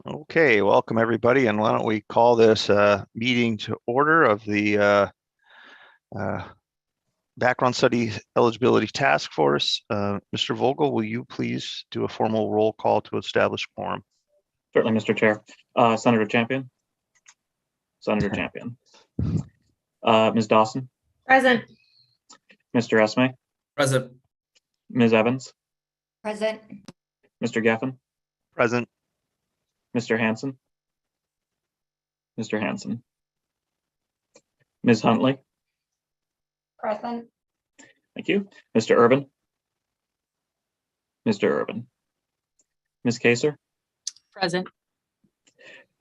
Okay, welcome everybody, and why don't we call this meeting to order of the uh, Background Study Eligibility Task Force. Mr. Vogel, will you please do a formal roll call to establish quorum? Certainly, Mr. Chair. Senator Champion. Senator Champion. Ms. Dawson. Present. Mr. Esme. Present. Ms. Evans. Present. Mr. Geffen. Present. Mr. Hanson. Mr. Hanson. Ms. Huntley. Present. Thank you. Mr. Urban. Mr. Urban. Ms. Kaser. Present.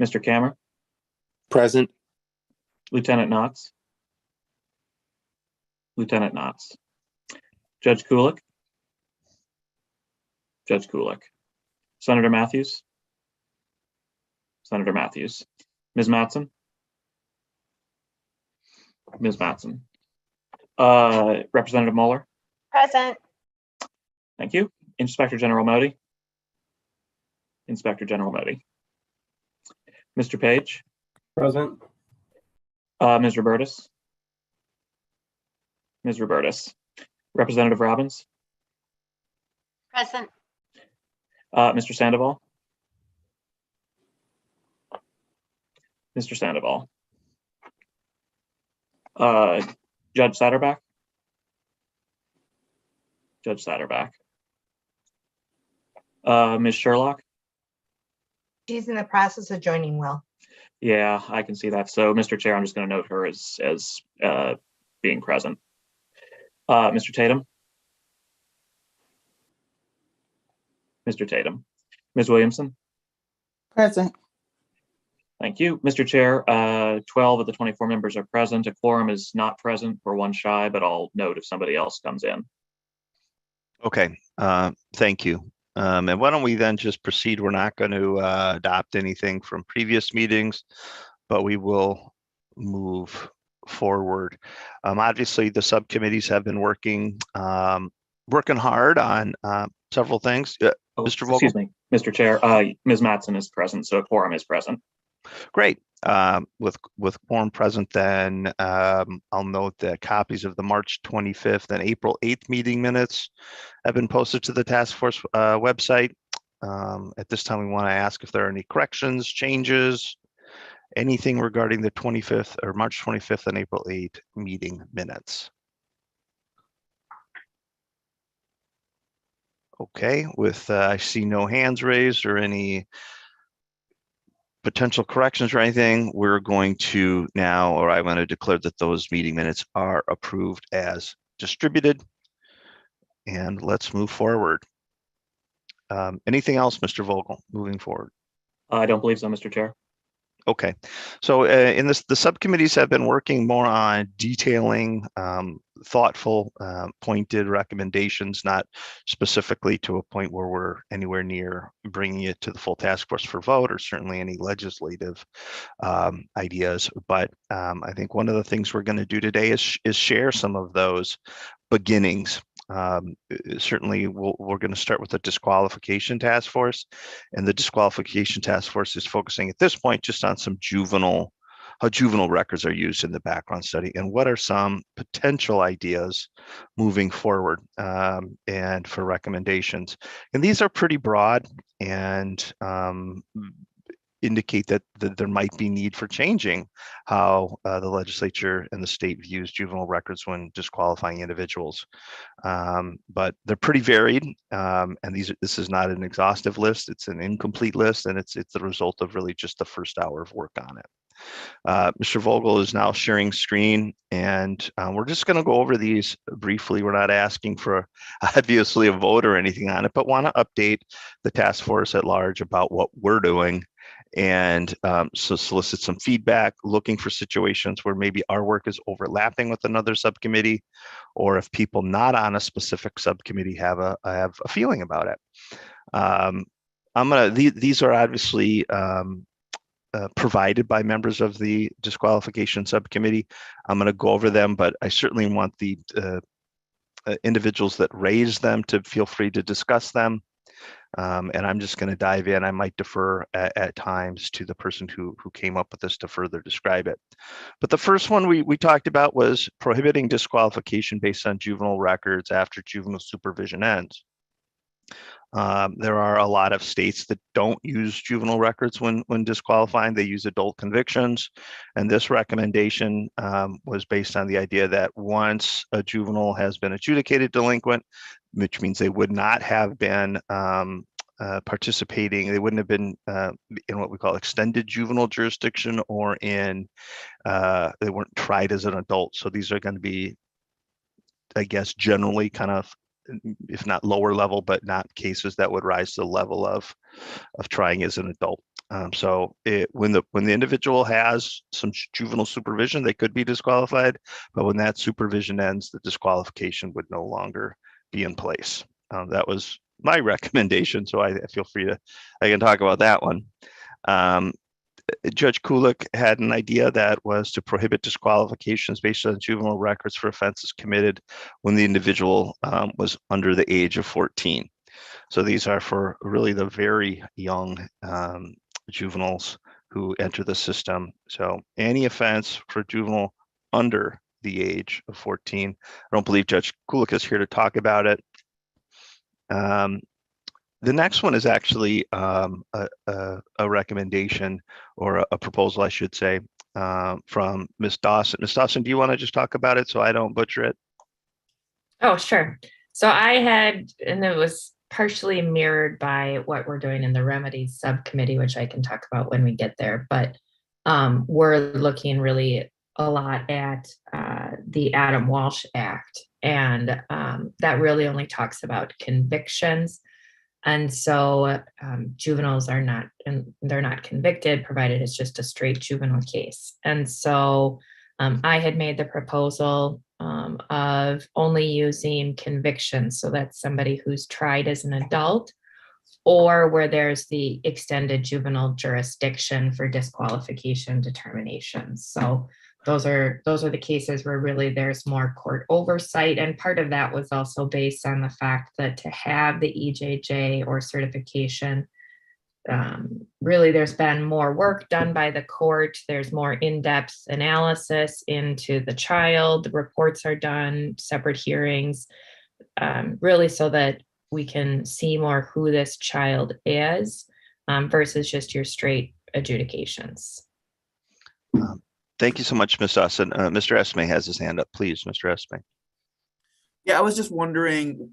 Mr. Kammer. Present. Lieutenant Knotts. Lieutenant Knotts. Judge Kulik. Judge Kulik. Senator Matthews. Senator Matthews. Ms. Mattson. Ms. Mattson. Representative Mueller. Present. Thank you. Inspector General Modi. Inspector General Modi. Mr. Page. Present. Ms. Robertus. Ms. Robertus. Representative Robbins. Present. Mr. Sandoval. Mr. Sandoval. Judge Satterback. Judge Satterback. Ms. Sherlock. She's in the process of joining Will. Yeah, I can see that. So, Mr. Chair, I'm just going to note her as being present. Mr. Tatum. Mr. Tatum. Ms. Williamson. Present. Thank you. Mr. Chair, 12 of the 24 members are present. A quorum is not present. We're one shy, but I'll note if somebody else comes in. Okay, thank you. And why don't we then just proceed? We're not going to adopt anything from previous meetings, but we will move forward. Obviously, the subcommittees have been working hard on several things. Mr. Vogel? Excuse me, Mr. Chair, Ms. Mattson is present, so a quorum is present. Great. With quorum present, then I'll note that copies of the March 25th and April 8th meeting minutes have been posted to the task force website. At this time, we want to ask if there are any corrections, changes, anything regarding the 25th or March 25th and April 8th meeting minutes. Okay, with I see no hands raised or any potential corrections or anything, we're going to now, or I want to declare that those meeting minutes are approved as distributed. And let's move forward. Anything else, Mr. Vogel, moving forward? I don't believe so, Mr. Chair. Okay, so in this, the subcommittees have been working more on detailing thoughtful, pointed recommendations, not specifically to a point where we're anywhere near bringing it to the full task force for vote, or certainly any legislative ideas. But I think one of the things we're going to do today is share some of those beginnings. Certainly we're going to start with the disqualification task force, and the disqualification task force is focusing at this point just on some how juvenile records are used in the background study and what are some potential ideas moving forward and for recommendations. And these are pretty broad and indicate that there might be need for changing how the legislature and the state views juvenile records when disqualifying individuals. But they're pretty varied, and this is not an exhaustive list. It's an incomplete list, and it's the result of really just the first hour of work on it. Mr. Vogel is now sharing screen, and we're just going to go over these briefly. We're not asking for obviously a vote or anything on it, but want to update the task force at large about what we're doing, and so solicit some feedback, looking for situations where maybe our work is overlapping with another subcommittee, or if people not on a specific subcommittee have a feeling about it. These are obviously provided by members of the disqualification subcommittee. I'm going to go over them, but I certainly want the individuals that raise them to feel free to discuss them. And I'm just going to dive in. I might defer at times to the person who came up with this to further describe it. But the first one we talked about was prohibiting disqualification based on juvenile records after juvenile supervision ends. There are a lot of states that don't use juvenile records when disqualifying. They use adult convictions. And this recommendation was based on the idea that once a juvenile has been adjudicated delinquent, which means they would not have been participating, they wouldn't have been in what we call extended juvenile jurisdiction, or in, they weren't tried as an adult. So these are going to be, I guess, generally kind of, if not lower level, but not cases that would rise to the level of trying as an adult. So when the individual has some juvenile supervision, they could be disqualified, but when that supervision ends, the disqualification would no longer be in place. That was my recommendation, so I feel free to, I can talk about that one. Judge Kulik had an idea that was to prohibit disqualifications based on juvenile records for offenses committed when the individual was under the age of 14. So these are for really the very young juveniles who enter the system. So any offense for juvenile under the age of 14. I don't believe Judge Kulik is here to talk about it. The next one is actually a recommendation, or a proposal, I should say, from Ms. Dawson. Ms. Dawson, do you want to just talk about it so I don't butcher it? Oh, sure. So I had, and it was partially mirrored by what we're doing in the remedies subcommittee, which I can talk about when we get there, but we're looking really a lot at the Adam Walsh Act, and that really only talks about convictions. And so juveniles are not, and they're not convicted, provided it's just a straight juvenile case. And so I had made the proposal of only using convictions. So that's somebody who's tried as an adult, or where there's the extended juvenile jurisdiction for disqualification determinations. So those are the cases where really there's more court oversight. And part of that was also based on the fact that to have the EJJ or certification, really there's been more work done by the court. There's more in-depth analysis into the child. The reports are done, separate hearings, really so that we can see more who this child is versus just your straight adjudications. Thank you so much, Ms. Dawson. Mr. Esme has his hand up. Please, Mr. Esme. Yeah, I was just wondering,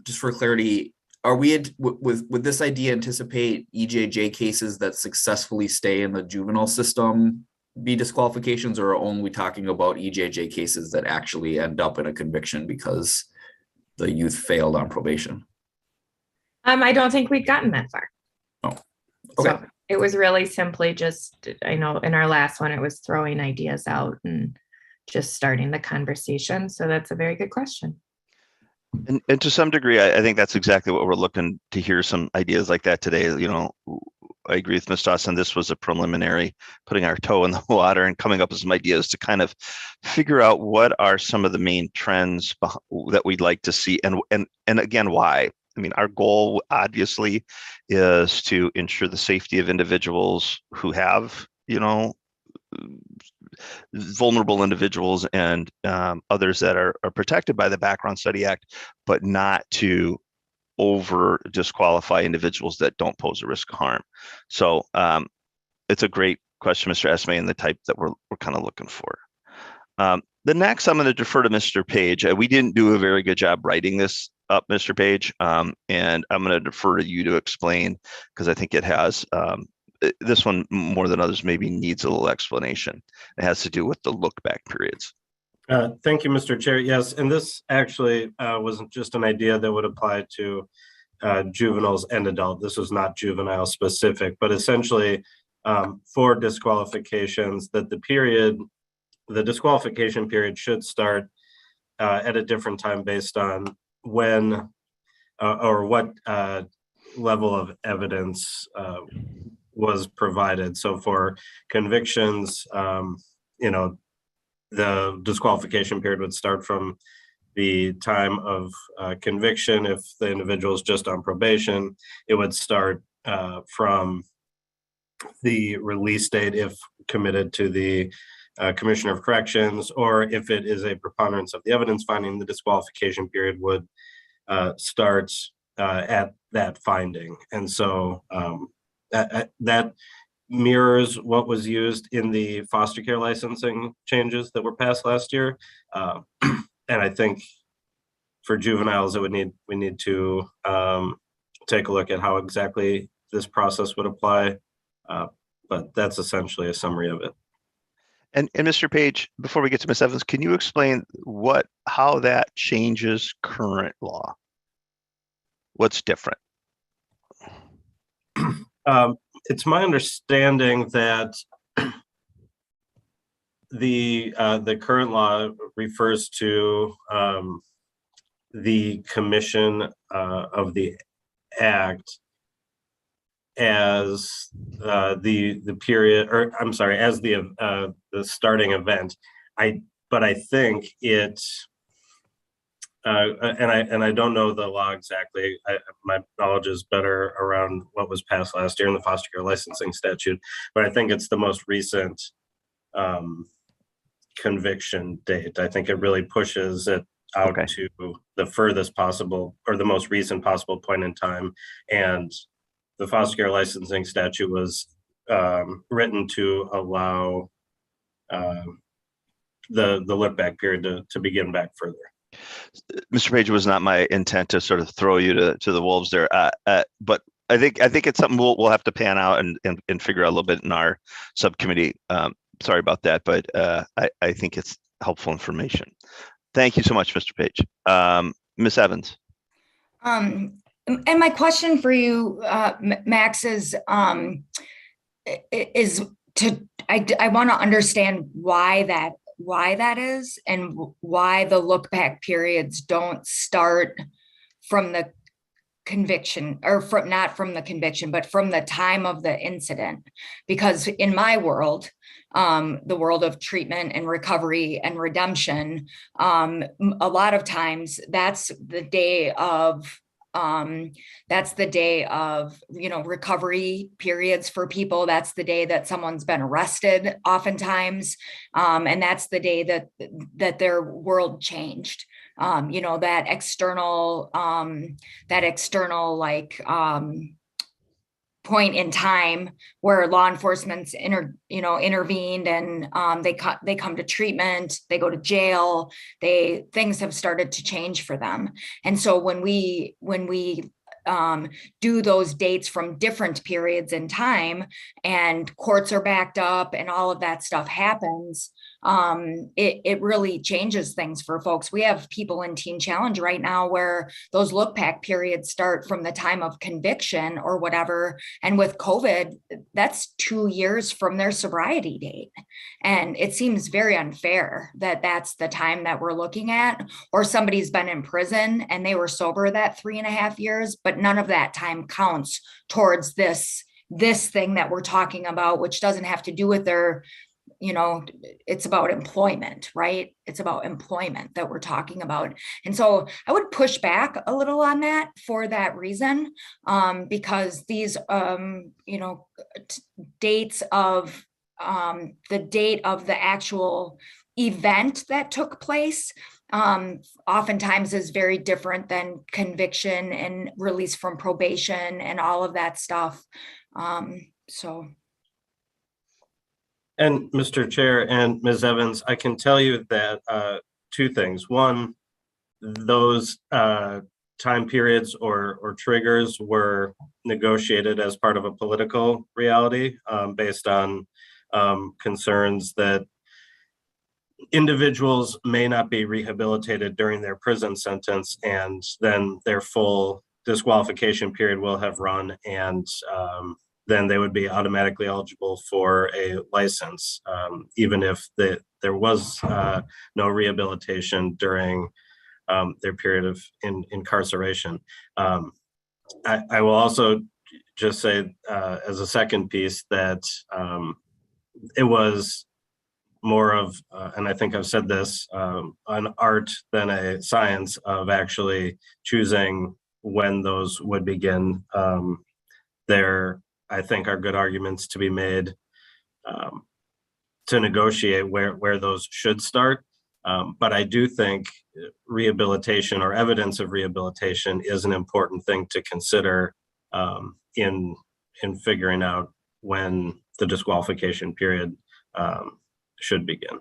just for clarity, are we with this idea anticipate EJJ cases that successfully stay in the juvenile system be disqualifications, or are only talking about EJJ cases that actually end up in a conviction because the youth failed on probation? I don't think we've gotten that far. Oh, okay. So it was really simply just, I know in our last one, it was throwing ideas out and just starting the conversation. So that's a very good question. And to some degree, I think that's exactly what we're looking to hear, some ideas like that today. You know, I agree with Ms. Dawson. This was a preliminary, putting our toe in the water and coming up with some ideas to kind of figure out what are some of the main trends that we'd like to see, and again, why. I mean, our goal obviously is to ensure the safety of individuals who have, you know, vulnerable individuals and others that are protected by the Background Study Act, but not to over disqualify individuals that don't pose a risk of harm. So it's a great question, Mr. Esme, and the type that we're kind of looking for. The next, I'm going to defer to Mr. Page. We didn't do a very good job writing this up, Mr. Page, and I'm going to defer to you to explain, because I think it has, this one more than others maybe needs a little explanation. It has to do with the look back periods. Thank you, Mr. Chair. Yes, and this actually wasn't just an idea that would apply to juveniles and adult. This was not juvenile specific, but essentially for disqualifications, that the disqualification period should start at a different time based on when or what level of evidence was provided. So for convictions, you know, the disqualification period would start from the time of conviction. If the individual is just on probation, it would start from the release date if committed to the Commissioner of Corrections, or if it is a preponderance of the evidence finding, the disqualification period would start at that finding. And so that mirrors what was used in the foster care licensing changes that were passed last year. And I think for juveniles, we need to take a look at how exactly this process would apply. But that's essentially a summary of it. And Mr. Page, before we get to Ms. Evans, can you explain how that changes current law? What's different? It's my understanding that the current law refers to the commission of the act as the period, or I'm sorry, as the starting event. But I think it, and I don't know the law exactly. My knowledge is better around what was passed last year in the foster care licensing statute, but I think it's the most recent conviction date. I think it really pushes it out to the furthest possible, or the most recent possible point in time. And the foster care licensing statute was written to allow the look back period to begin back further. Mr. Page, it was not my intent to sort of throw you to the wolves there, but I think it's something we'll have to pan out and figure out a little bit in our subcommittee. Sorry about that, but I think it's helpful information. Thank you so much, Mr. Page. Ms. Evans. And my question for you, Max, is I want to understand why that is, and why the look back periods don't start from the conviction, or not from the conviction, but from the time of the incident. Because in my world, the world of treatment and recovery and redemption, a lot of times that's the day of recovery periods for people. That's the day that someone's been arrested oftentimes. And that's the day that their world changed. That external point in time where law enforcement's intervened, and they come to treatment, they go to jail, things have started to change for them. And so when we do those dates from different periods in time, and courts are backed up and all of that stuff happens, it really changes things for folks. We have people in Teen Challenge right now where those look back periods start from the time of conviction or whatever. And with COVID, that's 2 years from their sobriety date. And it seems very unfair that that's the time that we're looking at. Or somebody's been in prison and they were sober that 3.5 years, but none of that time counts towards this thing that we're talking about, which doesn't have to do with their, it's about employment, right? It's about employment that we're talking about. And so I would push back a little on that for that reason, because these, dates of the date of the actual event that took place oftentimes is very different than conviction and release from probation and all of that stuff. And Mr. Chair and Ms. Evans, I can tell you that two things. One, those time periods or triggers were negotiated as part of a political reality based on concerns that individuals may not be rehabilitated during their prison sentence, and then their full disqualification period will have run, and then they would be automatically eligible for a license, even if there was no rehabilitation during their period of incarceration. I will also just say as a second piece that it was more of, and I think I've said this, an art than a science of actually choosing when those would begin. There, I think, are good arguments to be made to negotiate where those should start. But I do think rehabilitation or evidence of rehabilitation is an important thing to consider in figuring out when the disqualification period should begin.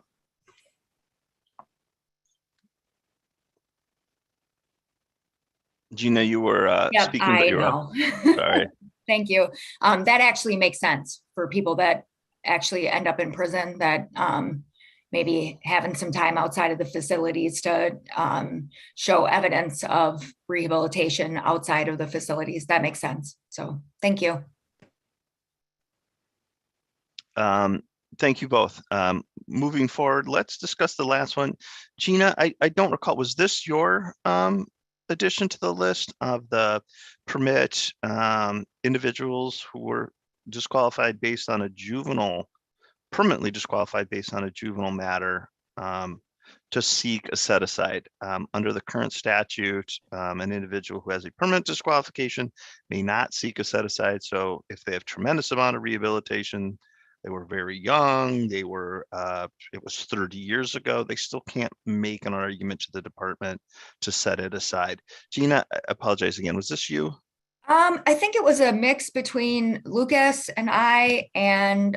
Gina, you were Yep, speaking, I but you were up. know. Sorry. Thank you. That actually makes sense for people that actually end up in prison, that maybe having some time outside of the facilities to show evidence of rehabilitation outside of the facilities. That makes sense. So thank you. Thank you both. Moving forward, let's discuss the last one. Gina, I don't recall, was this your addition to the list of the permit individuals who were disqualified based on a juvenile, permanently disqualified based on a juvenile matter to seek a set aside? Under the current statute, an individual who has a permanent disqualification may not seek a set aside. So if they have tremendous amount of rehabilitation, they were very young, they were, it was 30 years ago, they still can't make an argument to the department to set it aside. Gina, I apologize again, was this you? I think it was a mix between Lucas and I and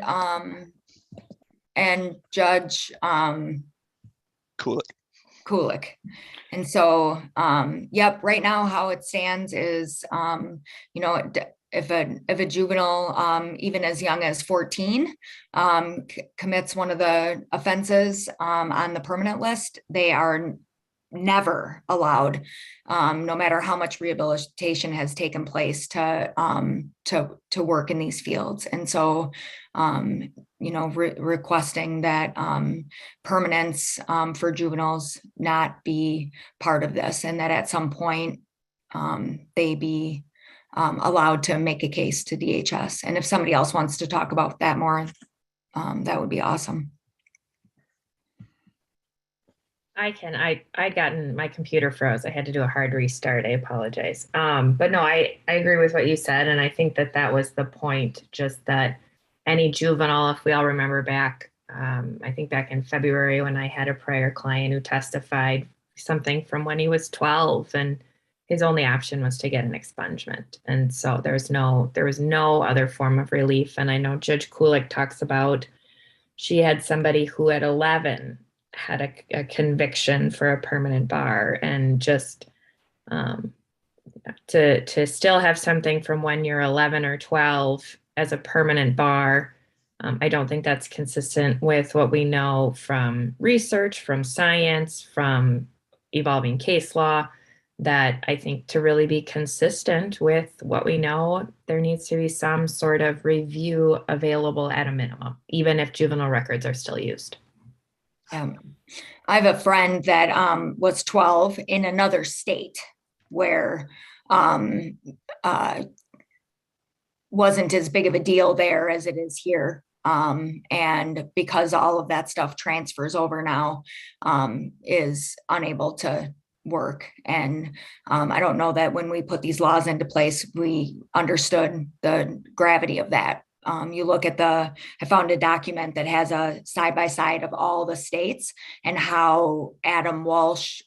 Judge Kulik. And so, yep, right now how it stands is, you know, if a juvenile, even as young as 14, commits one of the offenses on the permanent list, they are never allowed, no matter how much rehabilitation has taken place, to work in these fields. And so, you know, requesting that permanence for juveniles not be part of this, and that at some point they be allowed to make a case to DHS. And if somebody else wants to talk about that more, that would be awesome. I can. I gotten my computer froze. I had to do a hard restart. I apologize. But no, I agree with what you said, and I think that was the point. Just that any juvenile, if we all remember back, I think back in February when I had a prior client who testified something from when he was 12, and his only option was to get an expungement, and so there was no other form of relief. And I know Judge Kulik talks about she had somebody who at 11 had a conviction for a permanent bar, and just to still have something from when you're 11 or 12 as a permanent bar, I don't think that's consistent with what we know from research, from science, from evolving case law. That I think to really be consistent with what we know, there needs to be some sort of review available at a minimum, even if juvenile records are still used. I have a friend that was 12 in another state where wasn't as big of a deal there as it is here. And because all of that stuff transfers over now, is unable to work. And I don't know that when we put these laws into place, we understood the gravity of that. You look at I found a document that has a side-by-side of all the states and how Adam Walsh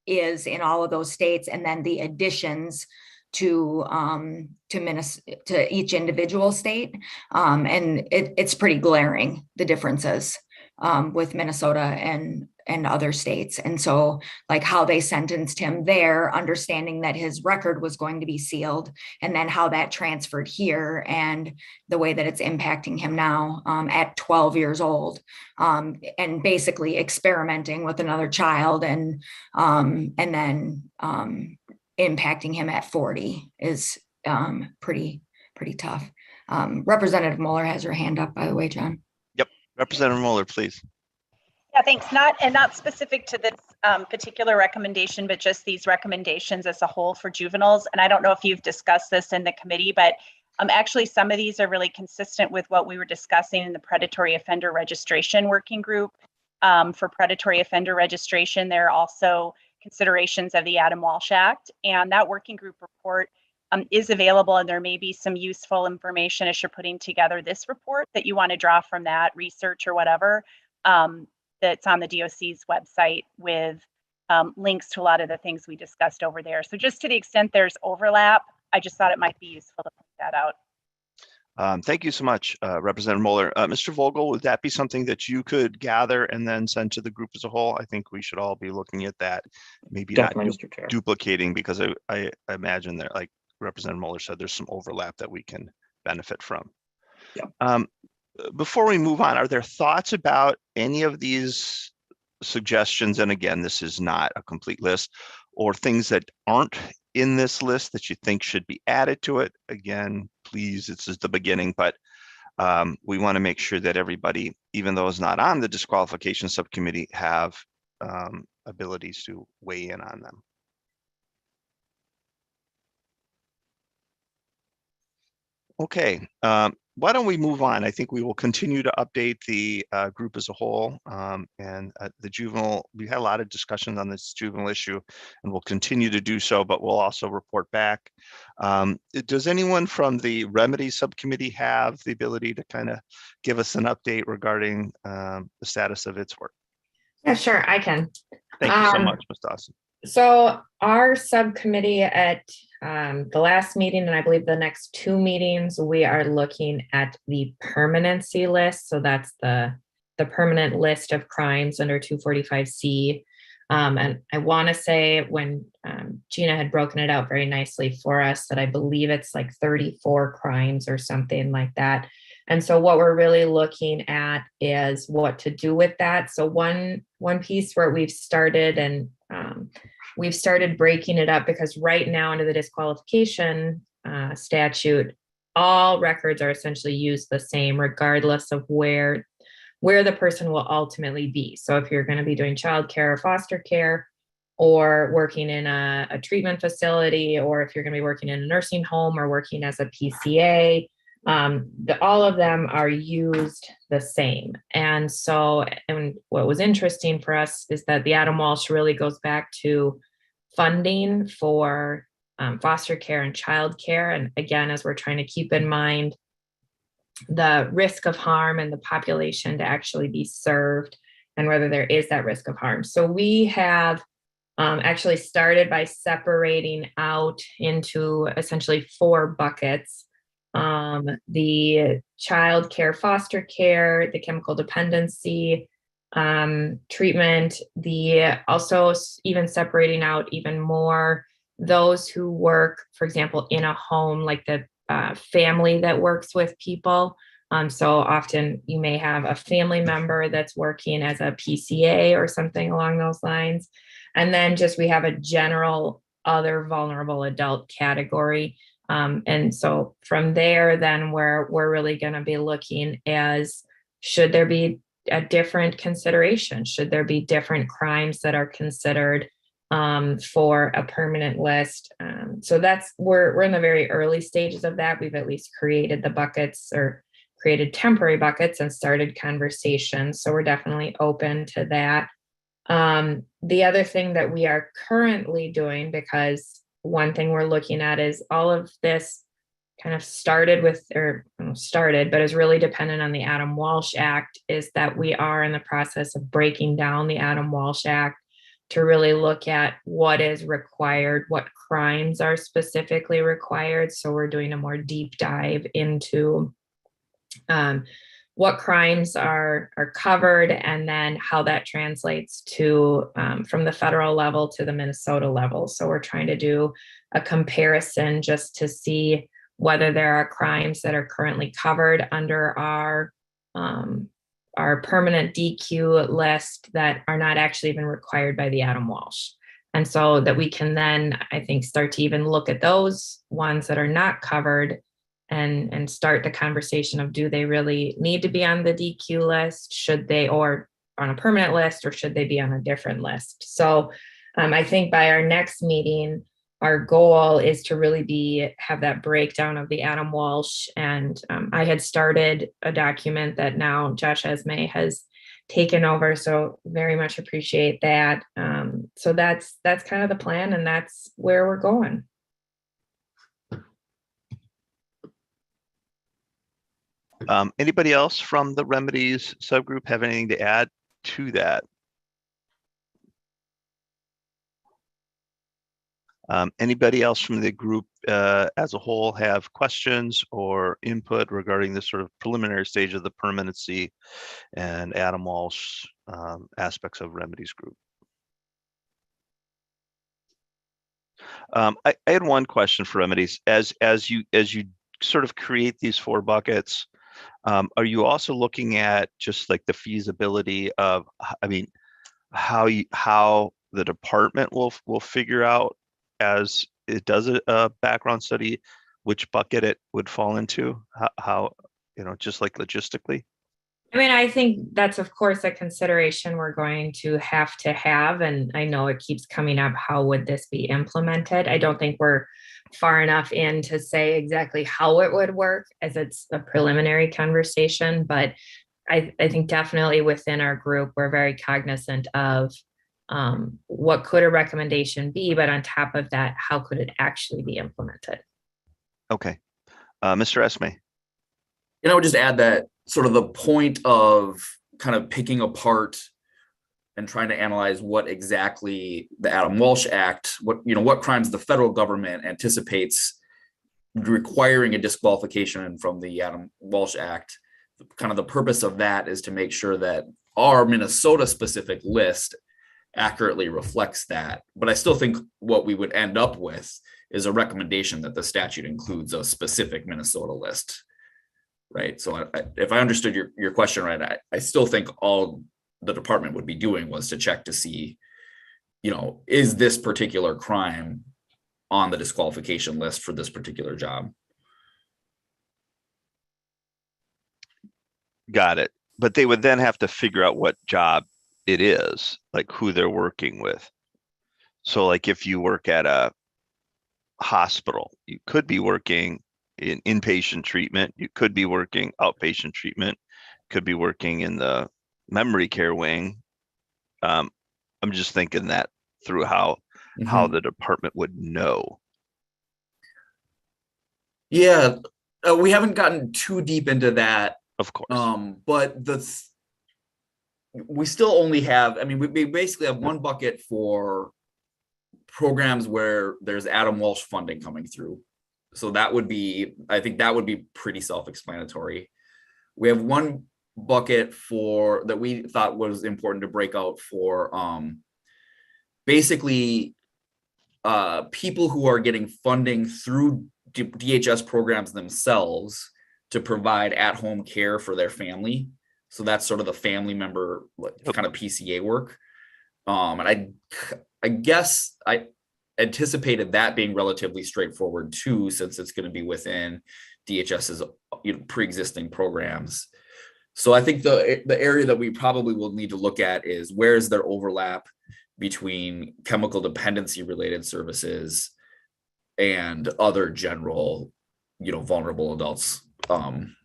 is in all of those states, and then the additions to each individual state. And it's pretty glaring, the differences with Minnesota and other states. And so like how they sentenced him there, understanding that his record was going to be sealed, and then how that transferred here and the way that it's impacting him now at 12 years old, and basically experimenting with another child, and then impacting him at 40 is pretty tough. Representative Mueller has her hand up, by the way, John. Yep, Representative Mueller, please. Yeah, thanks. Not specific to this particular recommendation, but just these recommendations as a whole for juveniles. And I don't know if you've discussed this in the committee, but actually some of these are really consistent with what we were discussing in the predatory offender registration working group. for predatory offender registration. There are also considerations of the Adam Walsh Act, and that working group report is available, and there may be some useful information as you're putting together this report that you want to draw from that research or whatever, that's on the DOC's website with links to a lot of the things we discussed over there. So just to the extent there's overlap, I just thought it might be useful to point that out. Thank you so much, Representative Moeller. Mr. Vogel, would that be something that you could gather and then send to the group as a whole? I think we should all be looking at that. Maybe Definitely, not Mr. Chair. duplicating, because I imagine that, like Representative Moeller said, there's some overlap that we can benefit from. Yeah. Before we move on, are there thoughts about any of these suggestions? And again, this is not a complete list, or things that aren't in this list that you think should be added to it? Again, please, this is the beginning, but we want to make sure that everybody, even those not on the disqualification subcommittee, have abilities to weigh in on them. Okay, why don't we move on? I think we will continue to update the group as a whole, and the juvenile, we had a lot of discussions on this juvenile issue, and we'll continue to do so, but we'll also report back. Does anyone from the remedies subcommittee have the ability to kind of give us an update regarding the status of its work? Yeah, sure, I can. Thank you so much, Ms. Dawson. So our subcommittee at the last meeting, and I believe the next 2 meetings, we are looking at the permanency list. So that's the permanent list of crimes under 245C. And I want to say, when Gina had broken it out very nicely for us, that I believe it's like 34 crimes or something like that. And so what we're really looking at is what to do with that. So one piece where we've started, and we've started breaking it up, because right now under the disqualification statute, all records are essentially used the same, regardless of where the person will ultimately be. So if you're going to be doing childcare or foster care, or working in a treatment facility, or if you're going to be working in a nursing home or working as a PCA, all of them are used the same. And so, and what was interesting for us is that the Adam Walsh really goes back to funding for foster care and child care. And again, as we're trying to keep in mind the risk of harm and the population to actually be served, and whether there is that risk of harm. So we have actually started by separating out into essentially 4 buckets. The child care, foster care, the chemical dependency treatment, also even separating out even more those who work, for example, in a home, like the family that works with people. So often you may have a family member that's working as a PCA or something along those lines. And then just we have a general other vulnerable adult category. And so from there, then we're really going to be looking as, should there be a different consideration? Should there be different crimes that are considered for a permanent list? So we're in the very early stages of that. We've at least created the buckets, or created temporary buckets, and started conversations. So we're definitely open to that. The other thing that we are currently doing, because one thing we're looking at is all of this kind of started, but is really dependent on the Adam Walsh Act, is that we are in the process of breaking down the Adam Walsh Act to really look at what is required, what crimes are specifically required. So we're doing a more deep dive into what crimes are covered, and then how that translates to from the federal level to the Minnesota level. So we're trying to do a comparison just to see whether there are crimes that are currently covered under our permanent DQ list that are not actually even required by the Adam Walsh. And so that we can then, I think, start to even look at those ones that are not covered, and start the conversation of, do they really need to be on the DQ list? Should they, or on a permanent list, or should they be on a different list? So I think by our next meeting, our goal is to really have that breakdown of the Adam Walsh. And I had started a document that now Josh Esme has taken over. So very much appreciate that. So that's kind of the plan, and that's where we're going. Anybody else from the remedies subgroup have anything to add to that? Anybody else from the group as a whole have questions or input regarding this sort of preliminary stage of the permanency and Adam Walsh aspects of remedies group? I had one question for remedies. As you sort of create these 4 buckets, are you also looking at just like the feasibility of, I mean, how the department will figure out as it does a background study, which bucket it would fall into? How just like logistically? I mean, I think that's, of course, a consideration we're going to have. And I know it keeps coming up. How would this be implemented? I don't think we're far enough in to say exactly how it would work, as it's a preliminary conversation. But I think definitely within our group, we're very cognizant of what could a recommendation be, but on top of that, how could it actually be implemented? Okay. Mr. Esme. I would just add that sort of the point of kind of picking apart and trying to analyze what exactly the Adam Walsh Act, what crimes the federal government anticipates requiring a disqualification from the Adam Walsh Act. Kind of the purpose of that is to make sure that our Minnesota specific list accurately reflects that. But I still think what we would end up with is a recommendation that the statute includes a specific Minnesota list. Right. So if I understood your question right, I still think all the department would be doing was to check to see, is this particular crime on the disqualification list for this particular job? Got it. But they would then have to figure out what job it is, like who they're working with. So like if you work at a hospital, you could be working in inpatient treatment, you could be working outpatient treatment, could be working in the memory care wing. I'm just thinking that through how the department would know. Yeah, we haven't gotten too deep into that, of course. But we still only have, we basically have one bucket for programs where there's Adam Walsh funding coming through. So I think that would be pretty self-explanatory. We have one bucket that we thought was important to break out for basically people who are getting funding through DHS programs themselves to provide at-home care for their family. So that's sort of the family member kind of PCA work. And I guess I anticipated that being relatively straightforward too, since it's going to be within DHS's pre-existing programs. So I think the area that we probably will need to look at is where is there overlap between chemical dependency related services and other general, vulnerable adults. And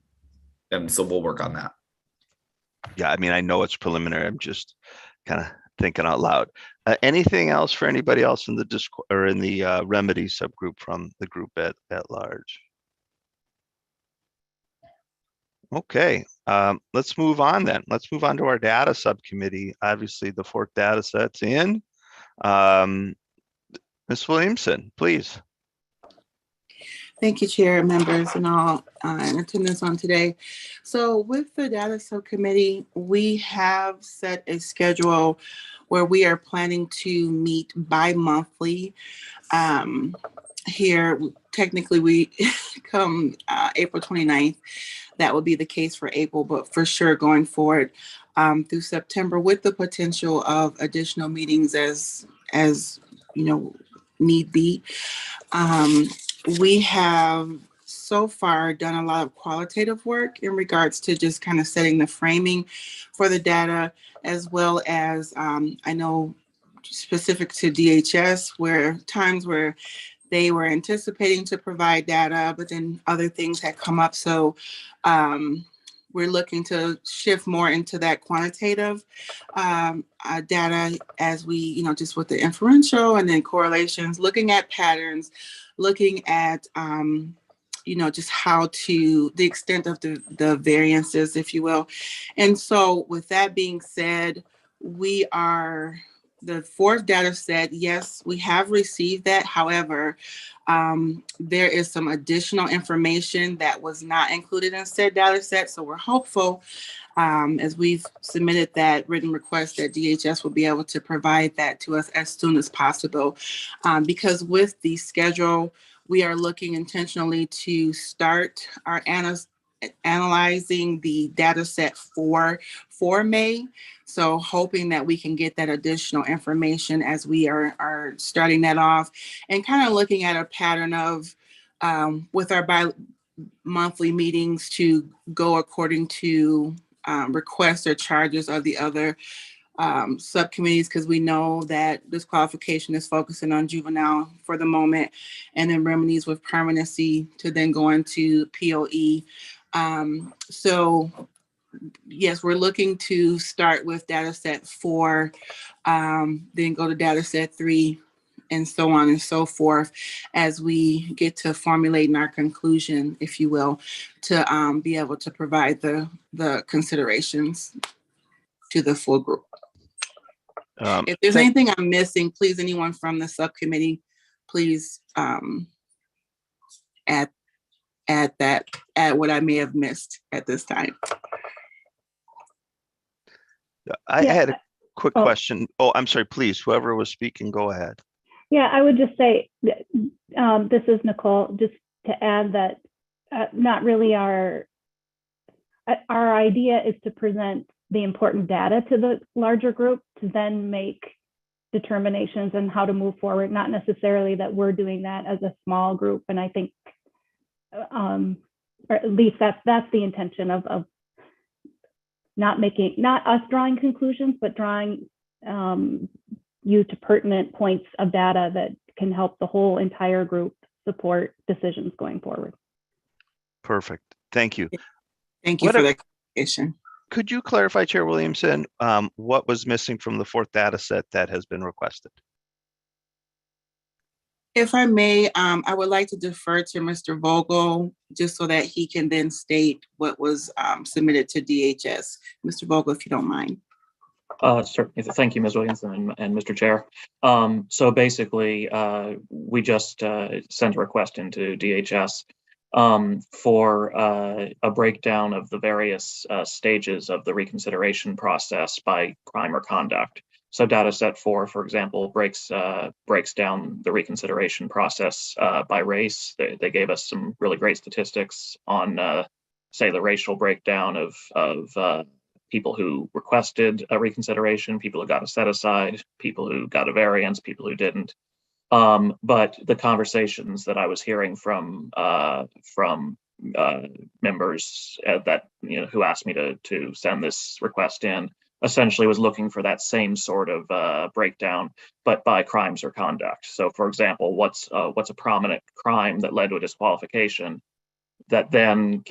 so we'll work on that. Yeah, I know it's preliminary. I'm just kind of thinking out loud. Anything else for anybody else in the remedy subgroup from the group at large? Okay, let's move on then. Let's move on to our data subcommittee. Obviously, the 4th data set's in. Ms. Williamson, please. Thank you, Chair, members, and all in attendance on today. So with the data subcommittee, we have set a schedule where we are planning to meet bi-monthly. Here, technically, we come April 29th. That will be the case for April, but for sure going forward through September, with the potential of additional meetings as need be. We have so far done a lot of qualitative work in regards to just kind of setting the framing for the data, as well as I know specific to DHS, where times where they were anticipating to provide data, but then other things had come up. So we're looking to shift more into that quantitative data as we, just with the inferential and then correlations, looking at patterns, looking at, just how to the extent of the variances, if you will. And so with that being said, we are the fourth data set. Yes, we have received that. However, there is some additional information that was not included in said data set. So we're hopeful, as we've submitted that written request, that DHS will be able to provide that to us as soon as possible. Because with the schedule, we are looking intentionally to start our analyzing the data set for May. So hoping that we can get that additional information as we are starting that off, and kind of looking at a pattern of with our bi-monthly meetings to go according to requests or charges of the other subcommittees, because we know that disqualification is focusing on juvenile for the moment, and then remedies with permanency to then go into POE. So yes, we're looking to start with data set 4, then go to data set 3, and so on and so forth, as we get to formulating our conclusion, if you will, to be able to provide the considerations to the full group. If there's anything I'm missing, please, anyone from the subcommittee, please add what I may have missed at this time. I had a quick question. Oh, I'm sorry, please, whoever was speaking, go ahead. Yeah, I would just say, this is Nicole, just to add that not really our idea is to present the important data to the larger group to then make determinations on how to move forward, not necessarily that we're doing that as a small group. And I think, or at least that's the intention of not us drawing conclusions, but drawing you to pertinent points of data that can help the whole entire group support decisions going forward. Perfect. Thank you. Thank you for that clarification. Could you clarify, Chair Williamson, what was missing from the fourth data set that has been requested? If I may, I would like to defer to Mr. Vogel, just so that he can then state what was submitted to DHS. Mr. Vogel, if you don't mind. Certainly. Thank you, Ms. Williamson and Mr. Chair. So basically, we just sent a request into DHS for a breakdown of the various stages of the reconsideration process by crime or conduct. So data set 4, for example, breaks down the reconsideration process by race. They gave us some really great statistics on, say, the racial breakdown of people who requested a reconsideration, people who got a set aside, people who got a variance, people who didn't. But the conversations that I was hearing from members that who asked me to send this request in essentially was looking for that same sort of breakdown, but by crimes or conduct. So, for example, what's a prominent crime that led to a disqualification that then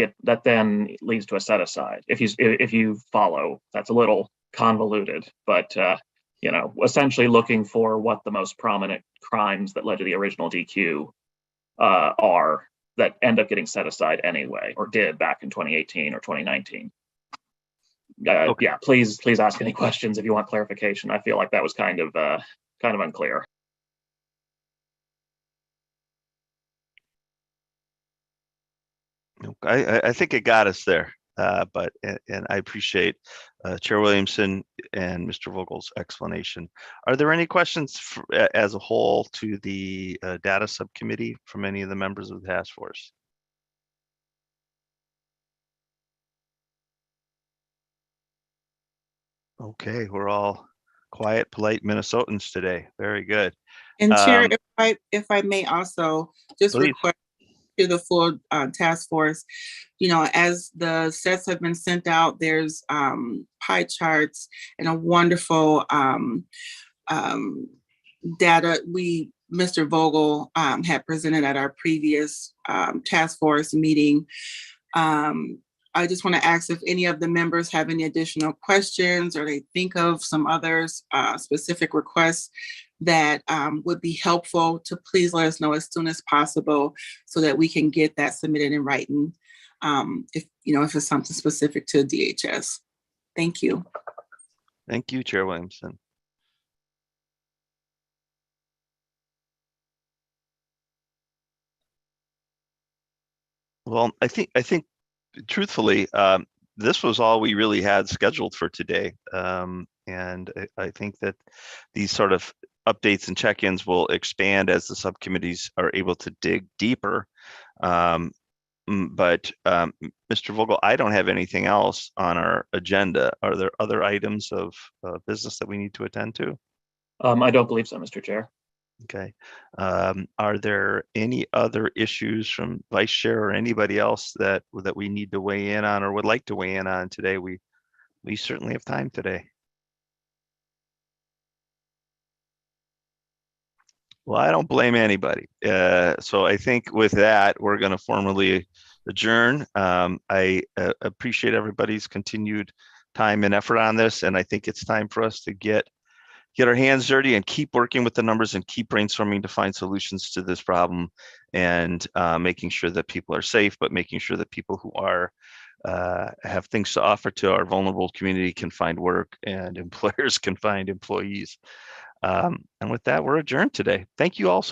leads to a set aside? If you follow, that's a little convoluted, but essentially looking for what the most prominent crimes that led to the original DQ are that end up getting set aside anyway, or did back in 2018 or 2019. Okay. Yeah, please ask any questions if you want clarification. I feel like that was kind of unclear. I think it got us there, but I appreciate Chair Williamson and Mr. Vogel's explanation. Are there any questions as a whole to the data subcommittee from any of the members of the task force? Okay, we're all quiet, polite Minnesotans today. Very good. And Chair, if I may also just please. Request to the full task force, as the sets have been sent out, there's pie charts and a wonderful data Mr. Vogel had presented at our previous task force meeting. I just want to ask if any of the members have any additional questions or they think of some others, specific requests that would be helpful, to please let us know as soon as possible so that we can get that submitted in writing. If it's something specific to DHS. Thank you. Thank you, Chair Williamson. Well, I think truthfully, this was all we really had scheduled for today. And I think that these sort of updates and check-ins will expand as the subcommittees are able to dig deeper. But Mr. Vogel, I don't have anything else on our agenda. Are there other items of business that we need to attend to? I don't believe so, Mr. Chair. Okay. Are there any other issues from Vice Chair or anybody else that we need to weigh in on or would like to weigh in on today? We certainly have time today. Well, I don't blame anybody. So I think with that, we're going to formally adjourn. I appreciate everybody's continued time and effort on this, and I think it's time for us to get our hands dirty and keep working with the numbers and keep brainstorming to find solutions to this problem, and making sure that people are safe, but making sure that people who are have things to offer to our vulnerable community can find work, and employers can find employees. And with that, we're adjourned today. Thank you all so